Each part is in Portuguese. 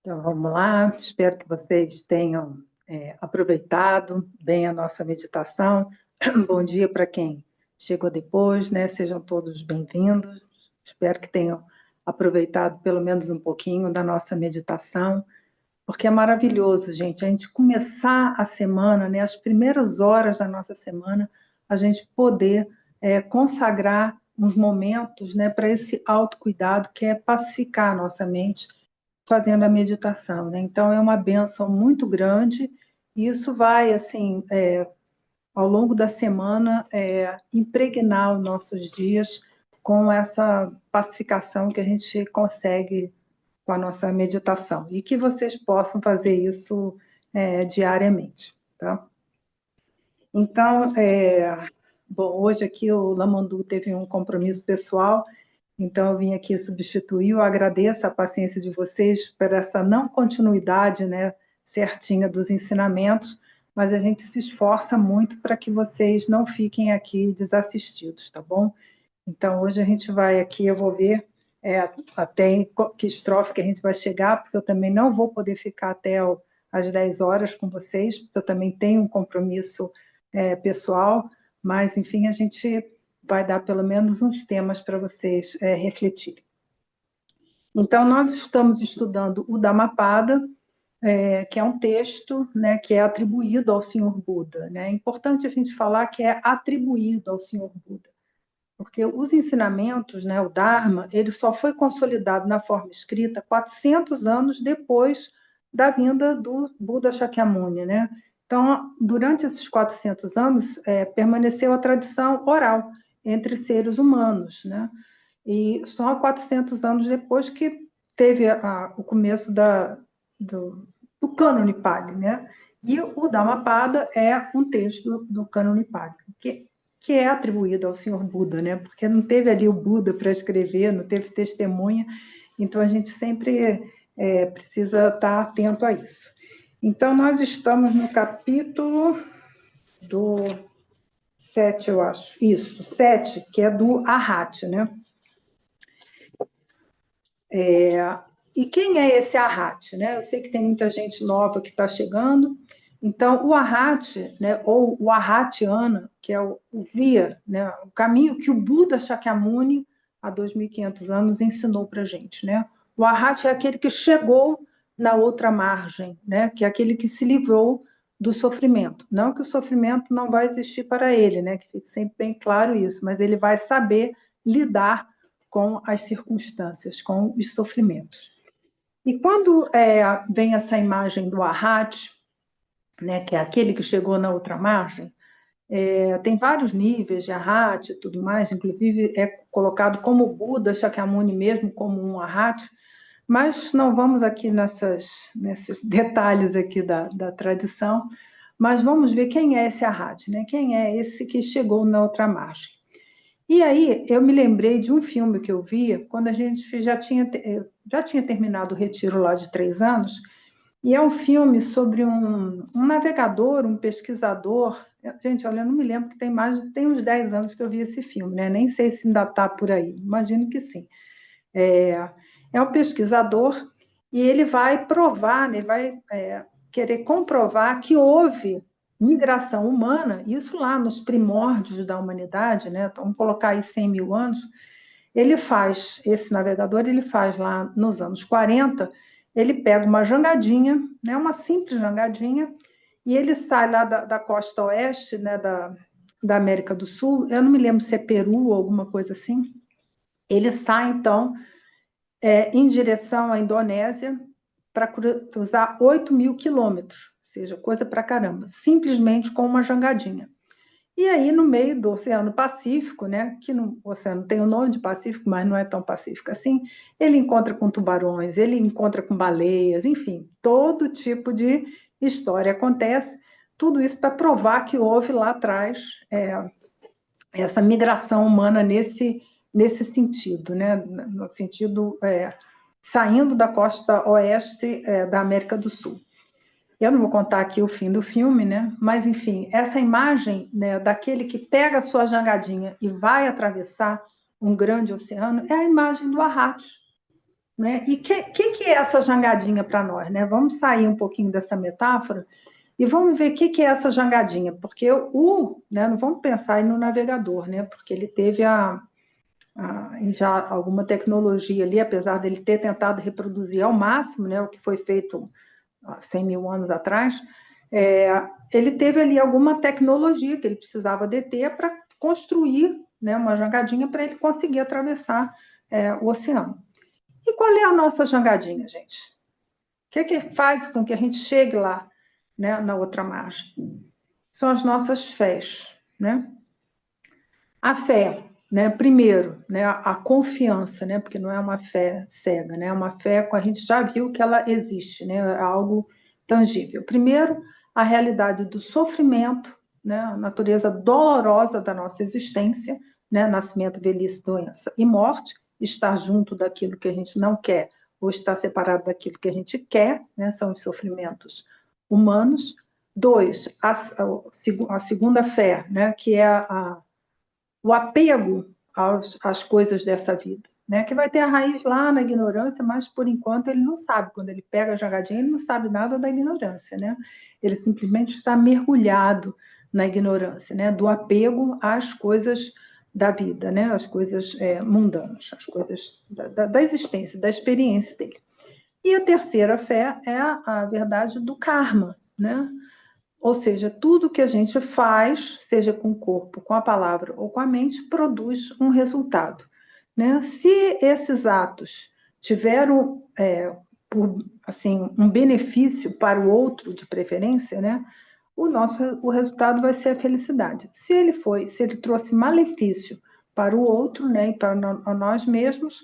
Então, vamos lá. Espero que vocês tenham aproveitado bem a nossa meditação. Bom dia para quem chegou depois, né? Sejam todos bem-vindos. Espero que tenham aproveitado pelo menos um pouquinho da nossa meditação, porque é maravilhoso, gente, a gente começar a semana, né? As primeiras horas da nossa semana, a gente poder consagrar uns momentos, né, para esse autocuidado que é pacificar a nossa mente fazendo a meditação, né? Então é uma bênção muito grande e isso vai assim ao longo da semana impregnar os nossos dias com essa pacificação que a gente consegue com a nossa meditação e que vocês possam fazer isso diariamente, tá? Então, bom, hoje aqui o Lamandu teve um compromisso pessoal, então eu vim aqui substituir. Eu agradeço a paciência de vocês por essa não continuidade, né, certinha dos ensinamentos, mas a gente se esforça muito para que vocês não fiquem aqui desassistidos, tá bom? Então hoje a gente vai aqui, eu vou ver até em que estrofe que a gente vai chegar, porque eu também não vou poder ficar até às 10 horas com vocês, porque eu também tenho um compromisso pessoal, mas enfim, a gente vai dar pelo menos uns temas para vocês refletirem. Então, nós estamos estudando o Dhammapada, que é um texto, né, que é atribuído ao Senhor Buda, né? É importante a gente falar que é atribuído ao Senhor Buda, porque os ensinamentos, né, o Dharma, ele só foi consolidado na forma escrita 400 anos depois da vinda do Buda Shakyamuni, né? Então, durante esses 400 anos, permaneceu a tradição oral entre seres humanos, né? E só 400 anos depois que teve o começo do cânone Pali, né? E o Dhammapada é um texto do cânone Pali, que é atribuído ao Senhor Buda, né? Porque não teve ali o Buda para escrever, não teve testemunha, então a gente sempre precisa estar atento a isso. Então, nós estamos no capítulo do 7, eu acho. Isso, 7, que é do Arhat, né? E quem é esse Arhat, né? Eu sei que tem muita gente nova que está chegando. Então, o Arhat, né, ou o Arhatiana, que é o via, né, o caminho que o Buda Shakyamuni, há 2.500 anos, ensinou para a gente, né? O Arhat é aquele que chegou na outra margem, né? Que é aquele que se livrou do sofrimento. Não que o sofrimento não vai existir para ele, né? Que fique sempre bem claro isso, mas ele vai saber lidar com as circunstâncias, com os sofrimentos. E quando vem essa imagem do Arhat, né, que é aquele que chegou na outra margem, tem vários níveis de Arhat e tudo mais, inclusive é colocado como Buda Shakyamuni mesmo, como um Arhat, mas não vamos aqui nesses detalhes aqui da tradição, mas vamos ver quem é esse Arhat, né? Quem é esse que chegou na outra margem. E aí eu me lembrei de um filme que eu vi quando a gente já tinha terminado o retiro lá de 3 anos, e é um filme sobre um navegador, um pesquisador. Gente, olha, eu não me lembro, que tem uns 10 anos que eu vi esse filme, né? Nem sei se ainda está por aí, imagino que sim. É um pesquisador e ele vai provar, né? Ele vai querer comprovar que houve migração humana, isso lá nos primórdios da humanidade, né? Então, vamos colocar aí 100 mil anos. Esse navegador, ele faz lá nos anos 40, ele pega uma jangadinha, né, uma simples jangadinha, e ele sai lá da costa oeste, né, da América do Sul, eu não me lembro se é Peru ou alguma coisa assim, ele sai, então, em direção à Indonésia, para cruzar 8.000 quilômetros, ou seja, coisa para caramba, simplesmente com uma jangadinha. E aí, no meio do Oceano Pacífico, né, que o oceano tem o nome de Pacífico, mas não é tão pacífico assim, ele encontra com tubarões, ele encontra com baleias, enfim, todo tipo de história acontece, tudo isso para provar que houve lá atrás essa migração humana nesse sentido, né, no sentido saindo da costa oeste da América do Sul. Eu não vou contar aqui o fim do filme, né? Mas, enfim, essa imagem, né, daquele que pega a sua jangadinha e vai atravessar um grande oceano é a imagem do Arhat. né? E que é essa jangadinha para nós, né? Vamos sair um pouquinho dessa metáfora e vamos ver o que é essa jangadinha, porque né, não vamos pensar aí no navegador, né? Porque ele teve já alguma tecnologia ali, apesar dele ter tentado reproduzir ao máximo, né, o que foi feito há 100 mil anos atrás, ele teve ali alguma tecnologia que ele precisava deter para construir, né, uma jangadinha para ele conseguir atravessar o oceano. E qual é a nossa jangadinha, gente? O que faz com que a gente chegue lá, né, na outra margem? São as nossas fés, né? A fé, né? Primeiro, né? A confiança, né? Porque não é uma fé cega, né? É uma fé que a gente já viu que ela existe, né? É algo tangível. Primeiro, a realidade do sofrimento, né? A natureza dolorosa da nossa existência, né? Nascimento, velhice, doença e morte, estar junto daquilo que a gente não quer ou estar separado daquilo que a gente quer, né? São os sofrimentos humanos. Dois, a segunda fé, né? Que é o apego às coisas dessa vida, né? Que vai ter a raiz lá na ignorância, mas por enquanto ele não sabe. Quando ele pega a jogadinha, ele não sabe nada da ignorância, né? Ele simplesmente está mergulhado na ignorância, né? Do apego às coisas da vida, né? As coisas mundanas, as coisas da existência, da experiência dele. E a terceira fé é a verdade do karma, né? Ou seja, tudo que a gente faz, seja com o corpo, com a palavra ou com a mente, produz um resultado, né? Se esses atos tiveram assim, um benefício para o outro, de preferência, né? O resultado vai ser a felicidade. Se ele trouxe malefício para o outro, né, e para nós mesmos,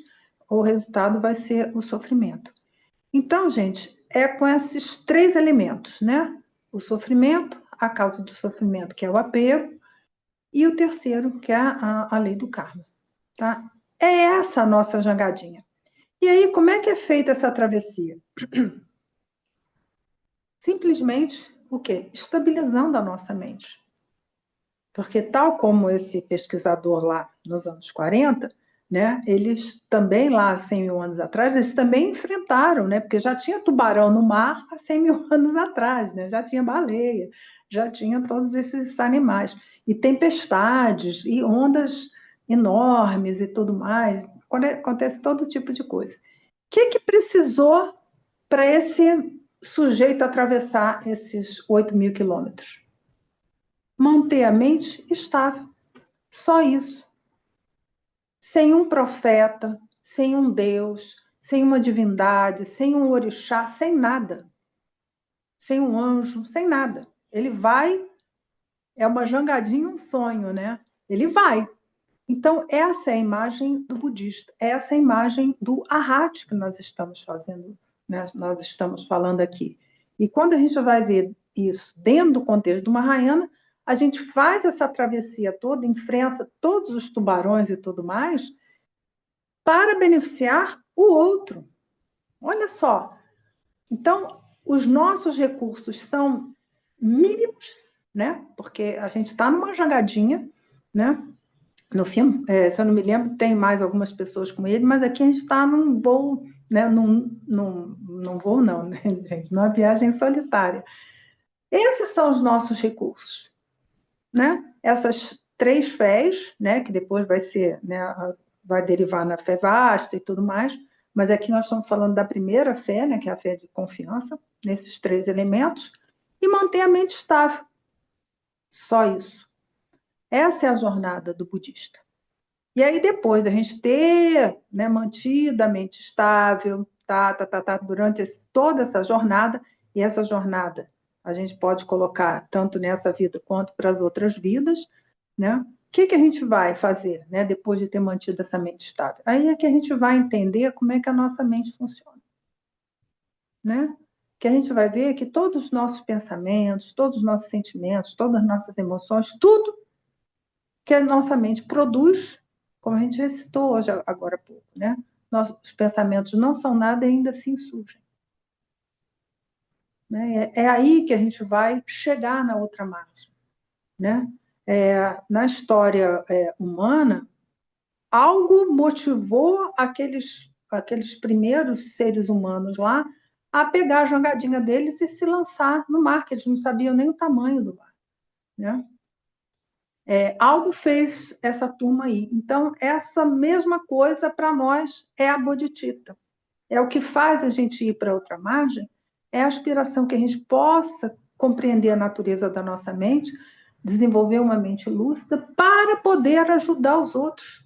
o resultado vai ser o sofrimento. Então, gente, é com esses três elementos, né? O sofrimento, a causa do sofrimento, que é o apego, e o terceiro, que é a lei do karma, tá? É essa a nossa jangadinha. E aí, como é que é feita essa travessia? Simplesmente, o quê? Estabilizando a nossa mente. Porque, tal como esse pesquisador lá nos anos 40, né, eles também, lá 100 mil anos atrás, eles também enfrentaram, né, porque já tinha tubarão no mar há 100 mil anos atrás, né, já tinha baleia, já tinha todos esses animais. E tempestades, e ondas enormes e tudo mais. Acontece todo tipo de coisa. O que precisou para esse sujeito atravessar esses 8 mil quilômetros? Manter a mente estável. Só isso. Sem um profeta, sem um Deus, sem uma divindade, sem um orixá, sem nada. Sem um anjo, sem nada. Ele vai, é uma jangadinha, um sonho, né? Ele vai. Então, essa é a imagem do budista, essa é a imagem do arhat que nós estamos fazendo, né? Nós estamos falando aqui. E quando a gente vai ver isso dentro do contexto do Mahayana, a gente faz essa travessia toda, enfrenta todos os tubarões e tudo mais, para beneficiar o outro. Olha só. Então, os nossos recursos são mínimos, né? Porque a gente está numa jangadinha, né? No filme, se eu não me lembro, tem mais algumas pessoas com ele, mas aqui a gente está num voo, né? Num voo não, né, gente? Numa viagem solitária. Esses são os nossos recursos, né? Essas três fés, né? Que depois vai ser, né? Vai derivar na fé vasta e tudo mais, mas aqui nós estamos falando da primeira fé, né? Que é a fé de confiança, nesses três elementos, e manter a mente estável. Só isso. Essa é a jornada do budista. E aí, depois da gente ter, né, mantido a mente estável, durante toda essa jornada, e essa jornada a gente pode colocar tanto nessa vida quanto para as outras vidas, né? O que a gente vai fazer, né, depois de ter mantido essa mente estável? Aí é que a gente vai entender como é que a nossa mente funciona, né? Que a gente vai ver que todos os nossos pensamentos, todos os nossos sentimentos, todas as nossas emoções, tudo que a nossa mente produz, como a gente recitou hoje, agora há pouco, né? Nossos pensamentos não são nada e ainda assim surgem. Né? É aí que a gente vai chegar na outra margem. Né? Na história humana, algo motivou aqueles aqueles primeiros seres humanos lá a pegar a jangadinha deles e se lançar no mar, que eles não sabiam nem o tamanho do mar, né? Algo fez essa turma aí. Então, essa mesma coisa para nós é a bodhicitta. É o que faz a gente ir para outra margem, é a aspiração que a gente possa compreender a natureza da nossa mente, desenvolver uma mente lúcida para poder ajudar os outros.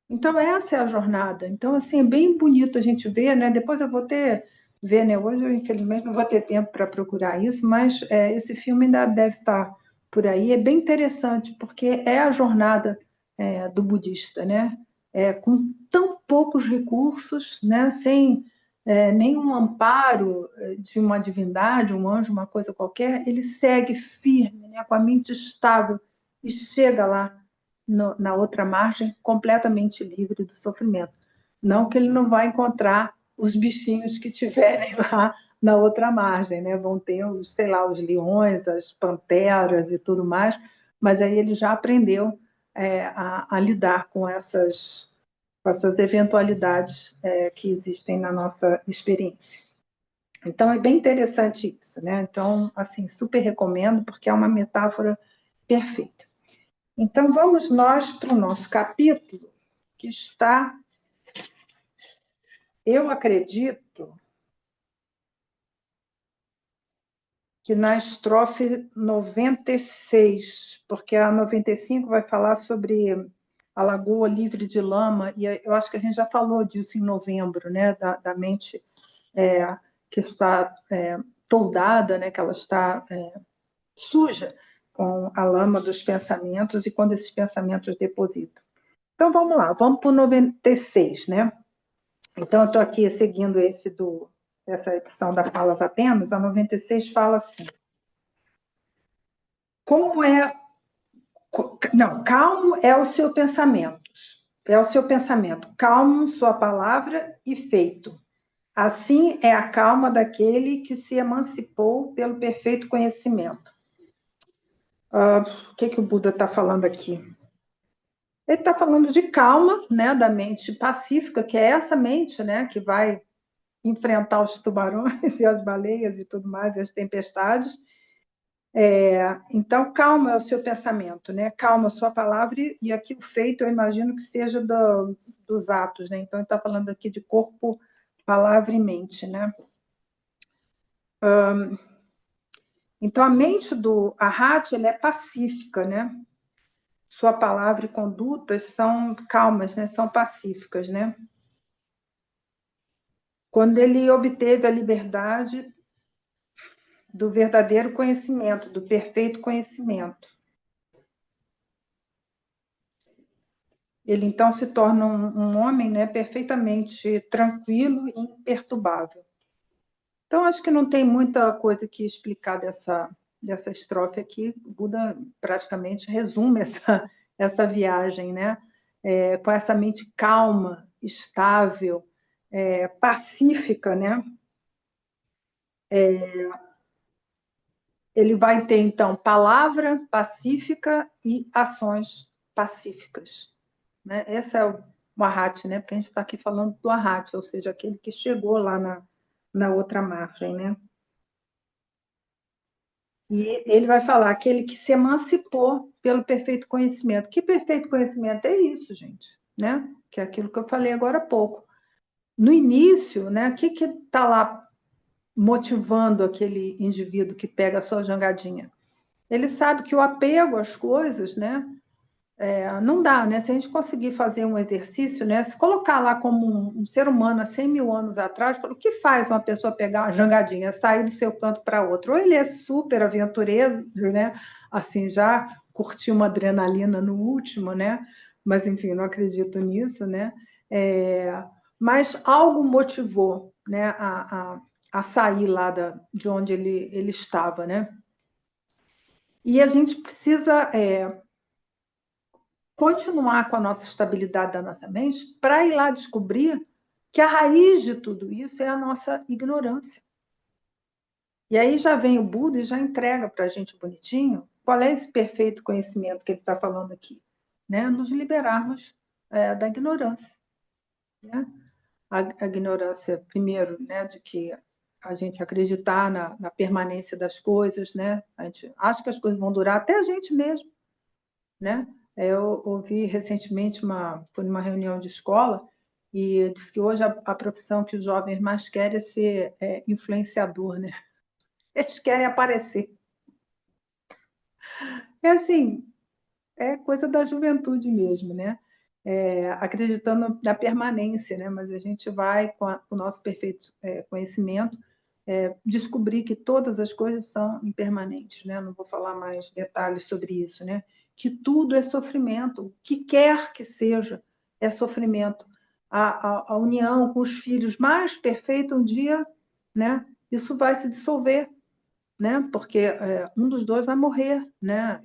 Então, essa é a jornada. Então, assim, é bem bonito a gente ver, né? Depois eu vou ver, né? Hoje eu, infelizmente, não vou ter tempo para procurar isso, mas esse filme ainda deve estar por aí. É bem interessante, porque é a jornada do budista, né? Com tão poucos recursos, né? Sem nenhum amparo de uma divindade, um anjo, uma coisa qualquer, ele segue firme, né? Com a mente estável e chega lá na outra margem, completamente livre do sofrimento. Não que ele não vai encontrar os bichinhos que tiverem lá na outra margem, né? Vão ter os, sei lá, os leões, as panteras e tudo mais, mas aí ele já aprendeu a lidar com essas eventualidades que existem na nossa experiência. Então, é bem interessante isso, né? Então, assim, super recomendo, porque é uma metáfora perfeita. Então, vamos nós para o nosso capítulo, que está, eu acredito, que na estrofe 96, porque a 95 vai falar sobre a Lagoa Livre de Lama, e eu acho que a gente já falou disso em novembro, né? Da mente que está toldada, né? Que ela está suja com a lama dos pensamentos e quando esses pensamentos depositam. Então, vamos lá, vamos para o 96, né? Então, eu estou aqui seguindo essa edição da Palas Atenas, a 96 fala assim: como é. Não, calmo é o seu pensamento. É o seu pensamento. Calmo, sua palavra e feito. Assim é a calma daquele que se emancipou pelo perfeito conhecimento. O que o Buda está falando aqui? Ele está falando de calma, né, da mente pacífica, que é essa mente, né, que vai enfrentar os tubarões e as baleias e tudo mais, e as tempestades. Então, calma é o seu pensamento, né? Calma a sua palavra, e aqui o feito eu imagino que seja dos atos, né? Então, ele está falando aqui de corpo, palavra e mente, né? Então, a mente do Arhat, ela é pacífica, né? Sua palavra e condutas são calmas, né? São pacíficas, né? Quando ele obteve a liberdade do verdadeiro conhecimento, do perfeito conhecimento. Ele, então, se torna um homem, né, perfeitamente tranquilo e imperturbável. Então, acho que não tem muita coisa que explicar dessa estrofe aqui. O Buda praticamente resume essa viagem, né? Com essa mente calma, estável, pacífica, né? Ele vai ter, então, palavra pacífica e ações pacíficas, né? Esse é o Arhat, né? Porque a gente está aqui falando do Arhat, ou seja, aquele que chegou lá na outra margem, né? E ele vai falar aquele que se emancipou pelo perfeito conhecimento. Que perfeito conhecimento é isso, gente? Né? Que é aquilo que eu falei agora há pouco. No início, né? O que está lá motivando aquele indivíduo que pega a sua jangadinha? Ele sabe que o apego às coisas, né? Não dá, né? Se a gente conseguir fazer um exercício, né? Se colocar lá como um ser humano há 100 mil anos atrás, o que faz uma pessoa pegar uma jangadinha, sair do seu canto para outro? Ou ele é super aventureiro, né? Assim, já curtiu uma adrenalina no último, né? Mas, enfim, não acredito nisso, né? Mas algo motivou, né? A sair lá de onde ele estava, né? E a gente precisa continuar com a nossa estabilidade da nossa mente para ir lá descobrir que a raiz de tudo isso é a nossa ignorância. E aí já vem o Buda e já entrega para a gente bonitinho qual é esse perfeito conhecimento que ele está falando aqui, né? Nos liberarmos da ignorância. né? A ignorância, primeiro, né, de que a gente acreditar na permanência das coisas, né? A gente acha que as coisas vão durar até a gente mesmo, né? Eu ouvi recentemente fui numa reunião de escola e disse que hoje a profissão que os jovens mais querem é ser influenciador, né? Eles querem aparecer. É assim, é coisa da juventude mesmo, né? Acreditando na permanência, né? Mas a gente vai, com o nosso perfeito conhecimento, descobrir que todas as coisas são impermanentes, né? Não vou falar mais detalhes sobre isso, né? Que tudo é sofrimento, o que quer que seja, é sofrimento. A união com os filhos mais perfeita um dia, né? Isso vai se dissolver, né? Porque um dos dois vai morrer, né?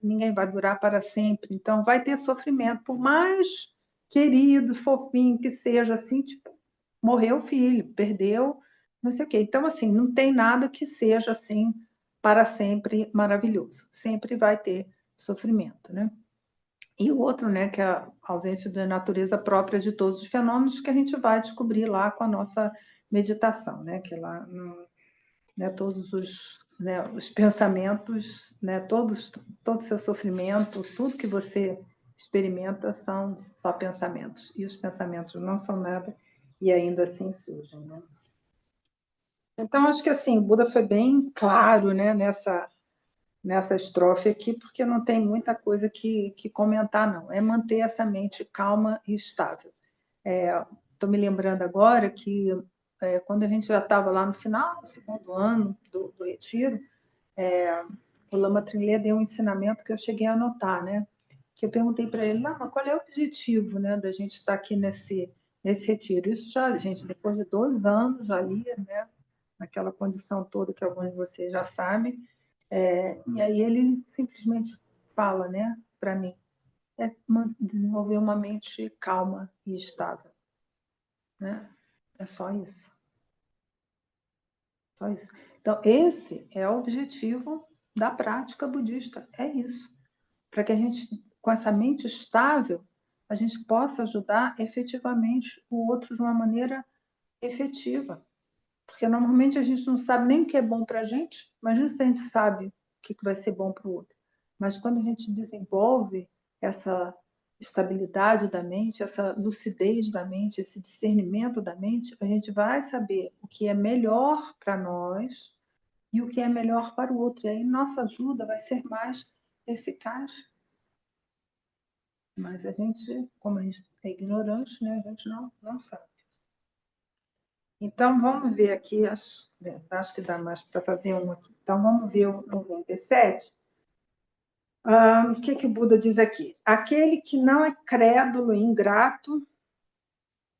Ninguém vai durar para sempre, então vai ter sofrimento, por mais querido, fofinho que seja, assim, tipo, morreu o filho, perdeu, não sei o quê. Então, assim, não tem nada que seja assim para sempre maravilhoso, sempre vai ter sofrimento, né? E o outro, né, que é a ausência da natureza própria de todos os fenômenos que a gente vai descobrir lá com a nossa meditação, né? Que lá no, né, todos os pensamentos, né, todo o seu sofrimento, tudo que você experimenta são só pensamentos, e os pensamentos não são nada e ainda assim surgem, né? Então, acho que assim, o Buda foi bem claro, né, nessa estrofe aqui, porque não tem muita coisa que comentar, não. É manter essa mente calma e estável. Estou me lembrando agora que quando a gente já estava lá no final do segundo ano do retiro, o Lama Trilha deu um ensinamento que eu cheguei a anotar, né? Que eu perguntei para ele, Lama, qual é o objetivo, né, da gente estar aqui nesse retiro? Isso já, gente, depois de 2 anos ali, né, naquela condição toda que alguns de vocês já sabem, e aí ele simplesmente fala, né, para mim, desenvolver uma mente calma e estável, né? É só isso, só isso. Então, esse é o objetivo da prática budista, é isso. Para que a gente, com essa mente estável, a gente possa ajudar efetivamente o outro de uma maneira efetiva. Porque normalmente a gente não sabe nem o que é bom para a gente, imagina se a gente sabe o que vai ser bom para o outro. Mas quando a gente desenvolve essa estabilidade da mente, essa lucidez da mente, esse discernimento da mente, a gente vai saber o que é melhor para nós e o que é melhor para o outro. E aí nossa ajuda vai ser mais eficaz. Mas a gente, como a gente é ignorante, né, a gente não sabe. Então, vamos ver aqui, acho que dá mais para fazer um aqui. Então, vamos ver o 97. O que o Buda diz aqui? Aquele que não é crédulo e ingrato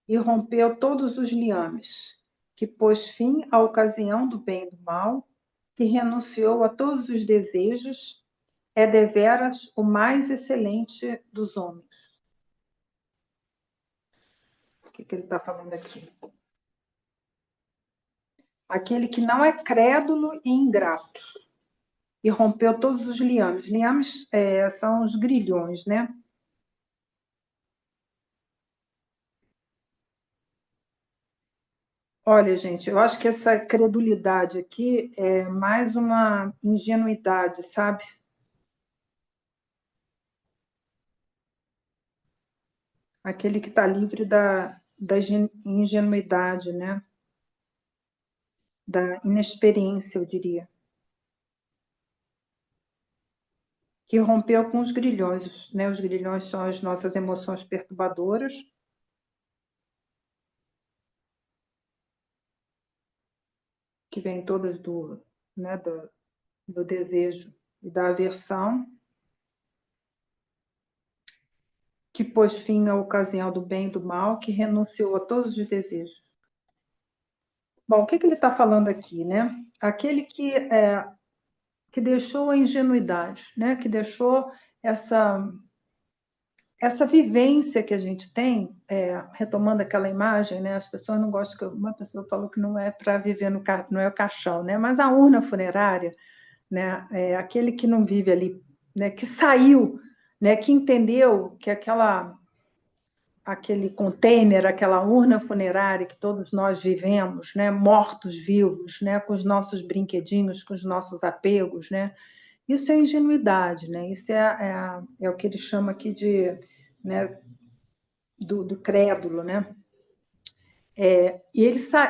e rompeu todos os liames, que pôs fim à ocasião do bem e do mal, que renunciou a todos os desejos, é deveras o mais excelente dos homens. O que ele está falando aqui? Aquele que não é crédulo e ingrato e rompeu todos os liames. Liames são os grilhões, né? Olha, gente, eu acho que essa credulidade aqui é mais uma ingenuidade, sabe? Aquele que está livre da ingenuidade, né? Da inexperiência, eu diria. Que rompeu com os grilhões, né? Os grilhões são as nossas emoções perturbadoras, que vêm todas né, do desejo e da aversão, que pôs fim à ocasião do bem e do mal, que renunciou a todos os desejos. Bom, o que ele está falando aqui, né? Aquele que deixou a ingenuidade, né? Que deixou essa vivência que a gente tem, retomando aquela imagem, né? As pessoas não gostam que uma pessoa falou que não é para viver não é o caixão, né? Mas a urna funerária, né? Aquele que não vive ali, né? Que saiu, né? Que entendeu que aquele container, aquela urna funerária que todos nós vivemos, né, mortos-vivos, né, com os nossos brinquedinhos, com os nossos apegos, né? Isso é ingenuidade, né? Isso é o que ele chama aqui de, né, do crédulo, né? E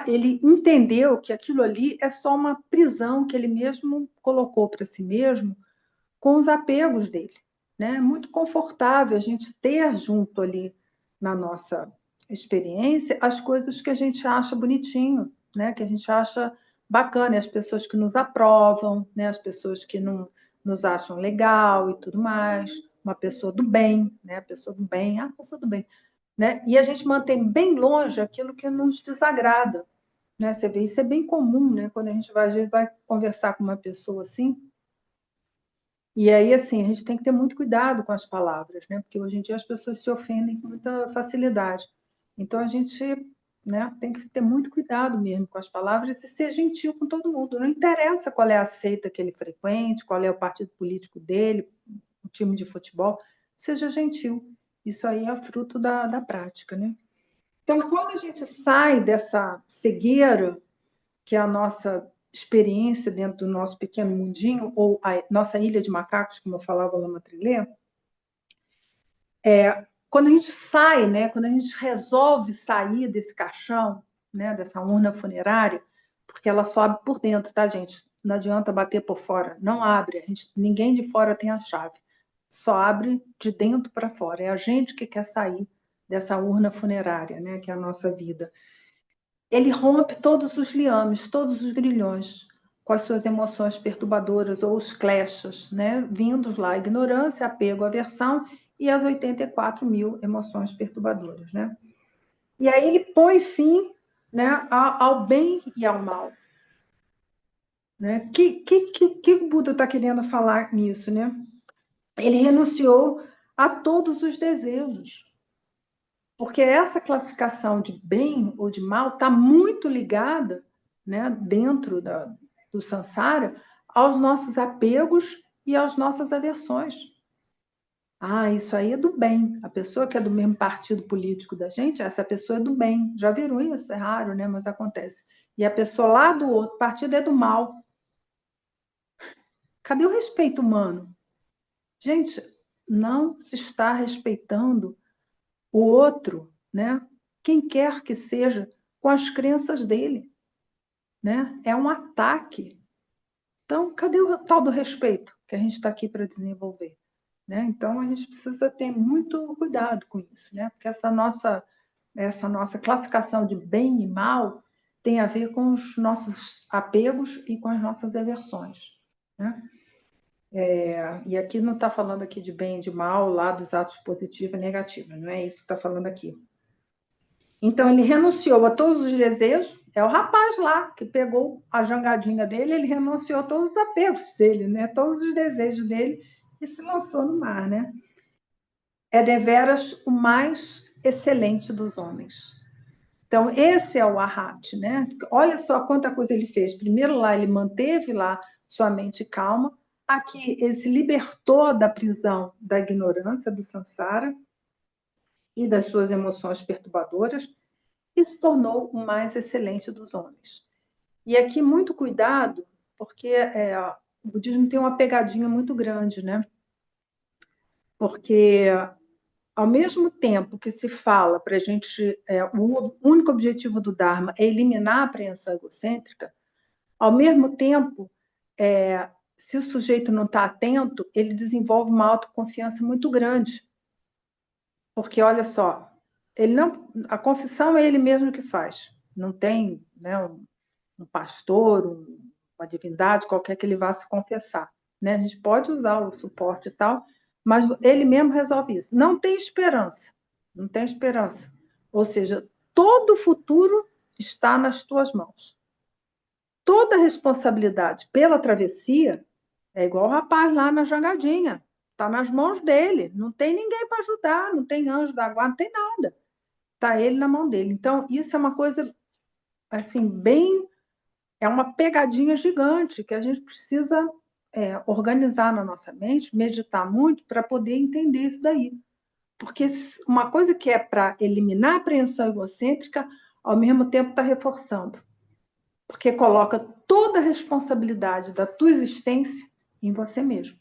ele entendeu que aquilo ali é só uma prisão que ele mesmo colocou para si mesmo com os apegos dele, né? É muito confortável a gente ter junto ali na nossa experiência as coisas que a gente acha bonitinho, né? Que a gente acha bacana, as pessoas que nos aprovam, né? As pessoas que não nos acham legal e tudo mais, uma pessoa do bem, né? A pessoa do bem, a pessoa do bem, né? E a gente mantém bem longe aquilo que nos desagrada, né? Você vê, isso é bem comum, né? Quando a gente vai, às vezes, vai conversar com uma pessoa assim, e aí, assim, a gente tem que ter muito cuidado com as palavras, né? Porque hoje em dia as pessoas se ofendem com muita facilidade. Então, a gente, né, tem que ter muito cuidado mesmo com as palavras e ser gentil com todo mundo. Não interessa qual é a seita que ele frequente, qual é o partido político dele, o time de futebol, seja gentil. Isso aí é fruto da prática, né? Então, quando a gente sai dessa cegueira, que é a nossa experiência dentro do nosso pequeno mundinho, ou a nossa ilha de macacos, como eu falava lá no Trilê, quando a gente sai, né, quando a gente resolve sair desse caixão, né, dessa urna funerária, porque ela sobe por dentro, tá, gente? Não adianta bater por fora, não abre. Ninguém de fora tem a chave, só abre de dentro para fora. É a gente que quer sair dessa urna funerária, né, que é a nossa vida. Ele rompe todos os liames, todos os grilhões, com as suas emoções perturbadoras ou os clashes, né? Vindos lá, ignorância, apego, aversão e as 84 mil emoções perturbadoras, né? E aí ele põe fim, né, ao bem e ao mal. Né? Que o Buda está querendo falar nisso, né? Ele renunciou a todos os desejos, porque essa classificação de bem ou de mal está muito ligada, né, dentro do samsara, aos nossos apegos e às nossas aversões. Ah, isso aí é do bem. A pessoa que é do mesmo partido político da gente, essa pessoa é do bem. Já viram isso? É raro, né? Mas acontece. E a pessoa lá do outro partido é do mal. Cadê o respeito humano? Gente, não se está respeitando o outro, né? Quem quer que seja, com as crenças dele, né? É um ataque. Então, cadê o tal do respeito que a gente está aqui para desenvolver? Né? Então, a gente precisa ter muito cuidado com isso, né? Porque essa nossa classificação de bem e mal tem a ver com os nossos apegos e com as nossas aversões, né? E aqui não está falando aqui de bem e de mal, lá dos atos positivos e negativos, não é isso que está falando aqui. Então, ele renunciou a todos os desejos. É o rapaz lá que pegou a jangadinha dele, ele renunciou a todos os apegos dele, né? Todos os desejos dele e se lançou no mar, né? É deveras o mais excelente dos homens. Então, esse é o Arhat, né? Olha só quanta coisa ele fez. Primeiro lá, ele manteve lá sua mente calma. Aqui, ele se libertou da prisão da ignorância, do samsara e das suas emoções perturbadoras e se tornou o mais excelente dos homens. E aqui, muito cuidado, porque o budismo tem uma pegadinha muito grande, né? Porque, ao mesmo tempo que se fala para a gente, o único objetivo do Dharma é eliminar a apreensão egocêntrica, ao mesmo tempo, se o sujeito não está atento, ele desenvolve uma autoconfiança muito grande. Porque, olha só, a confissão é ele mesmo que faz. Não tem, né, um pastor, uma divindade qualquer que ele vá se confessar. Né? A gente pode usar o suporte e tal, mas ele mesmo resolve isso. Não tem esperança. Não tem esperança. Ou seja, todo o futuro está nas tuas mãos. Toda a responsabilidade pela travessia é igual o rapaz lá na jangadinha. Está nas mãos dele. Não tem ninguém para ajudar, não tem anjo da guarda, não tem nada. Está ele na mão dele. Então, isso é uma coisa assim, bem. É uma pegadinha gigante que a gente precisa organizar na nossa mente, meditar muito para poder entender isso daí. Porque uma coisa que é para eliminar a apreensão egocêntrica, ao mesmo tempo está reforçando, porque coloca toda a responsabilidade da tua existência em você mesmo.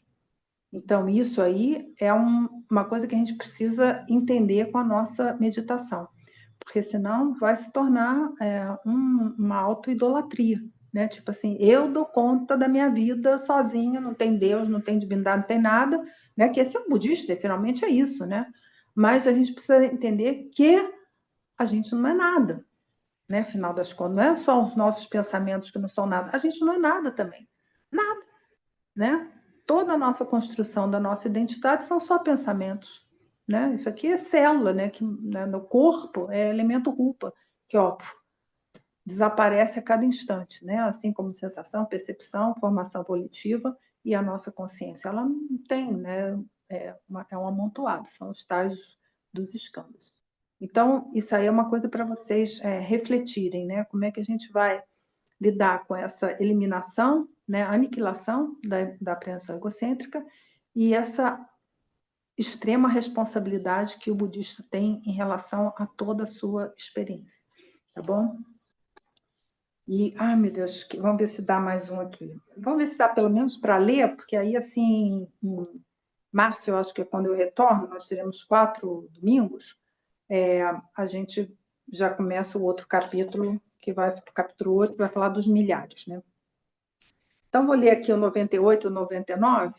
Então, isso aí é uma coisa que a gente precisa entender com a nossa meditação, porque senão vai se tornar uma autoidolatria, né? Tipo assim, eu dou conta da minha vida sozinha, não tem Deus, não tem divindade, não tem nada, né? Que esse é um budista, finalmente é isso, né? Mas a gente precisa entender que a gente não é nada, né? Afinal das contas, não é só os nossos pensamentos que não são nada, a gente não é nada também, nada, né? Toda a nossa construção da nossa identidade são só pensamentos, né? Isso aqui é célula, né? Que né, no corpo é elemento rupa, que ó, desaparece a cada instante, né? Assim como sensação, percepção, formação volitiva e a nossa consciência. Ela não tem, né? É um amontoado, são os tais dos escândalos. Então, isso aí é uma coisa para vocês refletirem, né? Como é que a gente vai lidar com essa eliminação, né? Aniquilação da apreensão egocêntrica e essa extrema responsabilidade que o budista tem em relação a toda a sua experiência, tá bom? E, ai meu Deus, vamos ver se dá mais um aqui. Vamos ver se dá pelo menos para ler, porque aí, assim, em março, eu acho que é quando eu retorno, nós teremos 4 domingos, a gente já começa o outro capítulo, que vai para o capítulo 8, que vai falar dos milhares, né? Então, vou ler aqui o 98 e o 99,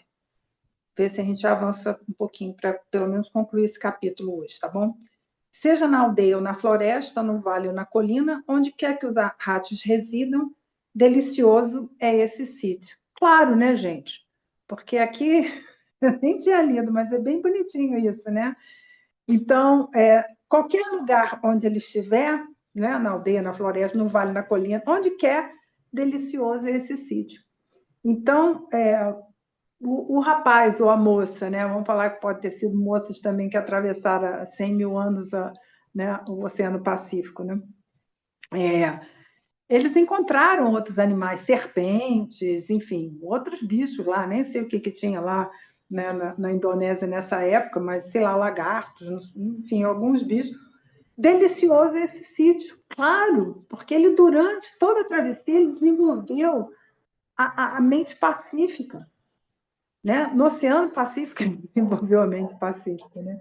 ver se a gente avança um pouquinho para, pelo menos, concluir esse capítulo hoje, tá bom? Seja na aldeia ou na floresta, no vale ou na colina, onde quer que os ratos residam, delicioso é esse sítio. Claro, né, gente? Porque aqui, eu nem tinha lido, mas é bem bonitinho isso, né? Então, qualquer lugar onde ele estiver, né, na aldeia, na floresta, no vale, na colina, onde quer, delicioso é esse sítio. Então, o rapaz ou a moça, né? Vamos falar que pode ter sido moças também que atravessaram 100 mil anos né, o Oceano Pacífico, né? Eles encontraram outros animais, serpentes, enfim, outros bichos lá, nem sei o que tinha lá, né, na Indonésia nessa época, mas sei lá, lagartos, enfim, alguns bichos. Delicioso esse sítio, claro, porque ele, durante toda a travessia, ele desenvolveu a mente pacífica, né? No Oceano Pacífico, ele desenvolveu a mente pacífica, né?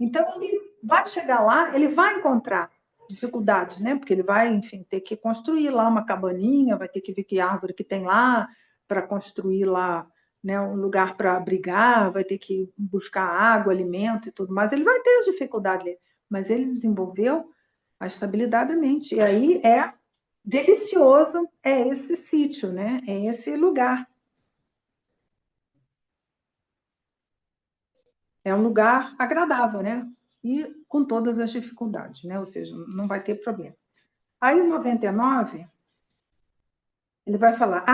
Então, ele vai chegar lá, ele vai encontrar dificuldades, né? Porque ele vai, enfim, ter que construir lá uma cabaninha, vai ter que ver que árvore que tem lá para construir lá, né, um lugar para abrigar, vai ter que buscar água, alimento e tudo mais. Ele vai ter as dificuldades, mas ele desenvolveu a estabilidade da mente. E aí é delicioso, é esse sítio, né? É esse lugar. É um lugar agradável, né? E com todas as dificuldades, né? Ou seja, não vai ter problema. Aí, em 99, ele vai falar: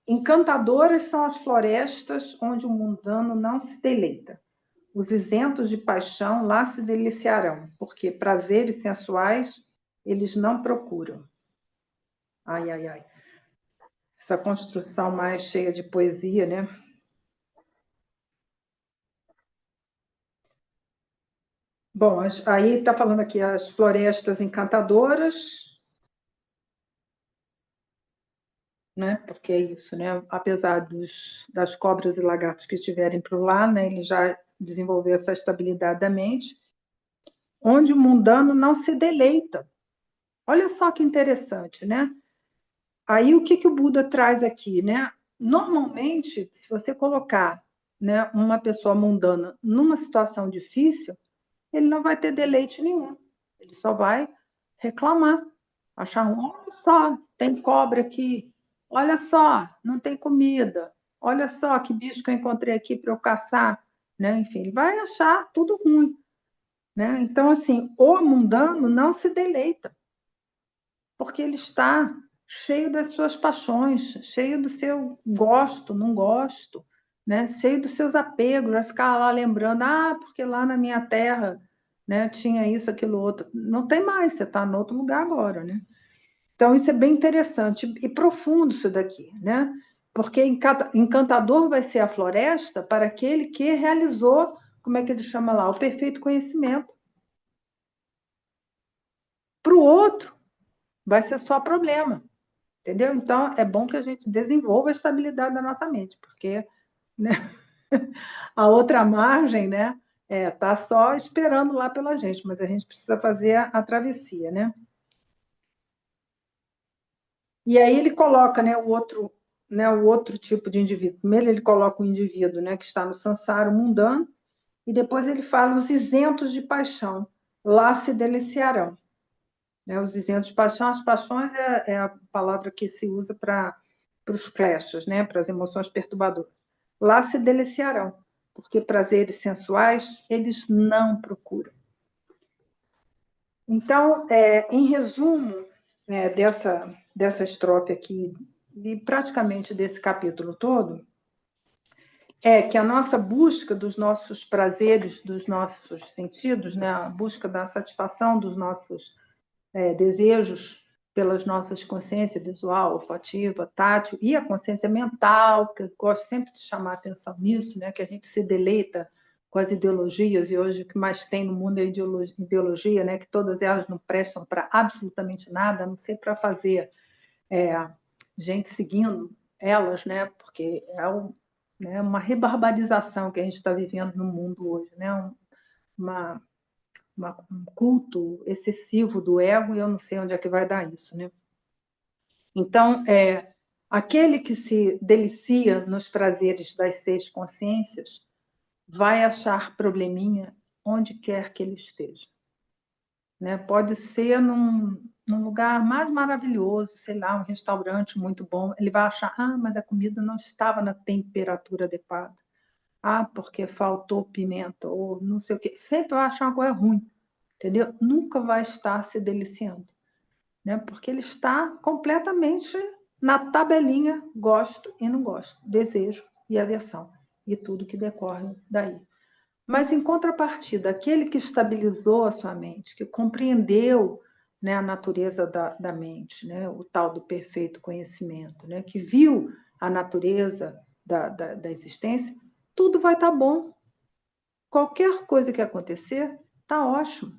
encantadoras são as florestas onde o mundano não se deleita. Os isentos de paixão lá se deliciarão, porque prazeres sensuais eles não procuram. Ai, ai, ai. Essa construção mais cheia de poesia, né? Bom, aí está falando aqui as florestas encantadoras, né? Porque é isso, né? Apesar das cobras e lagartos que estiverem por lá, né? Ele já desenvolveu essa estabilidade da mente, onde o mundano não se deleita. Olha só que interessante, né? Aí o que o Buda traz aqui, né? Normalmente, se você colocar, né, uma pessoa mundana numa situação difícil, ele não vai ter deleite nenhum. Ele só vai reclamar, achar olha só, tem cobra aqui, olha só, não tem comida, olha só que bicho que eu encontrei aqui para eu caçar, né? Enfim, ele vai achar tudo ruim, né? Então, assim, o mundano não se deleita, porque ele está cheio das suas paixões, cheio do seu gosto, não gosto, né? Cheio dos seus apegos, vai ficar lá lembrando, porque lá na minha terra, né, tinha isso, aquilo, outro. Não tem mais, você está em outro lugar agora, né? Então, isso é bem interessante e profundo isso daqui, né? Porque encantador vai ser a floresta para aquele que realizou como é que ele chama lá? O perfeito conhecimento. Para o outro, vai ser só problema, entendeu? Então, é bom que a gente desenvolva a estabilidade da nossa mente, porque, né, a outra margem, né, tá só esperando lá pela gente, mas a gente precisa fazer a travessia, né? E aí ele coloca, né, o outro tipo de indivíduo. Primeiro ele coloca o indivíduo, né, que está no sansara mundano, e depois ele fala os isentos de paixão, lá se deliciarão. Né, os isentos de paixão, as paixões é a palavra que se usa para os flashes, né, para as emoções perturbadoras. Lá se deliciarão, porque prazeres sensuais eles não procuram. Então, em resumo, dessa estrofe aqui, e praticamente desse capítulo todo, é que a nossa busca dos nossos prazeres, dos nossos sentidos, né, a busca da satisfação dos nossos desejos pelas nossas consciências visual, olfativa, tátil e a consciência mental, que eu gosto sempre de chamar a atenção nisso, né, que a gente se deleita com as ideologias, e hoje o que mais tem no mundo é ideologia, né, que todas elas não prestam para absolutamente nada, a não ser para fazer gente seguindo elas, né, porque né, uma rebarbarização que a gente está vivendo no mundo hoje, né, uma, um culto excessivo do ego, e eu não sei onde é que vai dar isso, né? Então, aquele que se delicia nos prazeres das seis consciências vai achar probleminha onde quer que ele esteja. Né? Pode ser num lugar mais maravilhoso, sei lá, um restaurante muito bom, ele vai achar, mas a comida não estava na temperatura adequada. Porque faltou pimenta, ou não sei o quê. Sempre vai achar uma coisa ruim, entendeu? Nunca vai estar se deliciando, né? Porque ele está completamente na tabelinha gosto e não gosto, desejo e aversão, e tudo que decorre daí. Mas, em contrapartida, aquele que estabilizou a sua mente, que compreendeu, né, a natureza da mente, né, o tal do perfeito conhecimento, né, que viu a natureza da existência, tudo vai estar bom. Qualquer coisa que acontecer, está ótimo,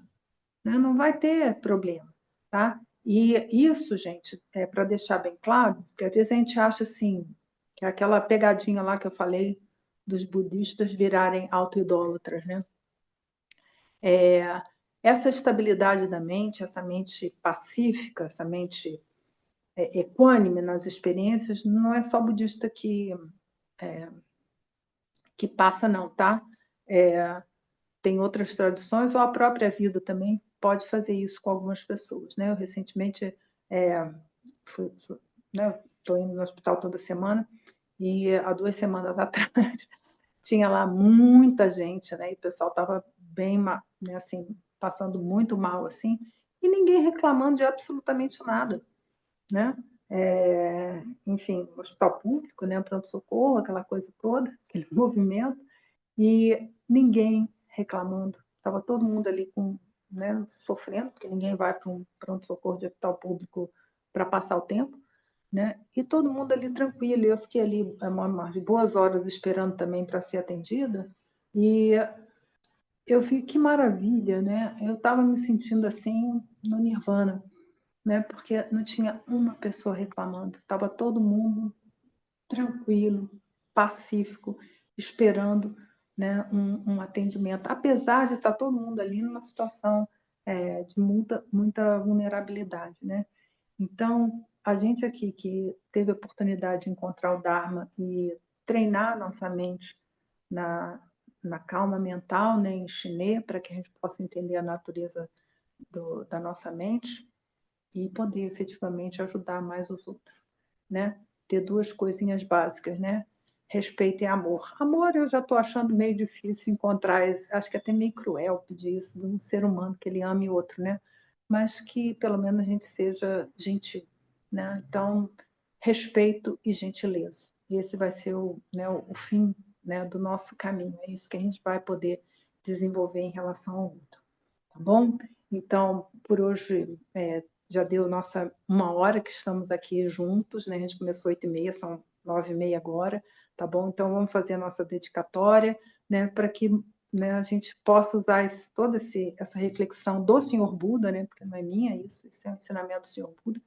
né? Não vai ter problema, tá? E isso, gente, é para deixar bem claro, porque às vezes a gente acha assim, que é aquela pegadinha lá que eu falei dos budistas virarem autoidólatras, né? Essa estabilidade da mente, essa mente pacífica, essa mente equânime nas experiências, não é só budista que passa, não, tá? Tem outras tradições, ou a própria vida também pode fazer isso com algumas pessoas, né? Eu recentemente né, estou indo no hospital toda semana, e há 2 semanas atrás tinha lá muita gente, né? E o pessoal estava bem, né, assim, passando muito mal, assim, e ninguém reclamando de absolutamente nada, né? Enfim, hospital público, né? Pronto-socorro, aquela coisa toda, aquele movimento, e ninguém reclamando. Estava todo mundo ali né, sofrendo, porque ninguém vai para um pronto-socorro de hospital público para passar o tempo, né? E todo mundo ali tranquilo. Eu fiquei ali umas boas horas esperando também para ser atendida, e eu vi que maravilha, né? Eu estava me sentindo assim no nirvana, né? Porque não tinha uma pessoa reclamando, estava todo mundo tranquilo, pacífico, esperando, né, um atendimento, apesar de estar todo mundo ali numa situação de muita vulnerabilidade, né? Então, a gente aqui que teve a oportunidade de encontrar o Dharma e treinar nossa mente na, na calma mental, né, em chinês, para que a gente possa entender a natureza da nossa mente e poder efetivamente ajudar mais os outros, né? Ter duas coisinhas básicas, né? Respeito e amor. Amor eu já estou achando meio difícil encontrar, acho que é até meio cruel pedir isso de um ser humano, que ele ame o outro, né? Mas que pelo menos a gente seja gentil, né? Então, respeito e gentileza. Esse vai ser o fim, né, do nosso caminho. É isso que a gente vai poder desenvolver em relação ao outro. Tá bom? Então, por hoje já deu nossa 1 hora que estamos aqui juntos, né? A gente começou 8h30, são 9h30 agora, tá bom? Então, vamos fazer a nossa dedicatória, né? Para que né, a gente possa usar toda essa reflexão do Senhor Buda, né, porque não é minha isso é um ensinamento do Senhor Buda,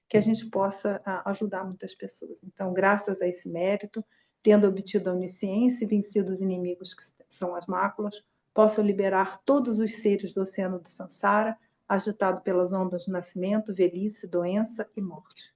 que a gente possa ajudar muitas pessoas. Então, graças a esse mérito, tendo obtido a onisciência e vencido os inimigos que são as máculas, posso liberar todos os seres do oceano do Sansara, agitado pelas ondas do nascimento, velhice, doença e morte.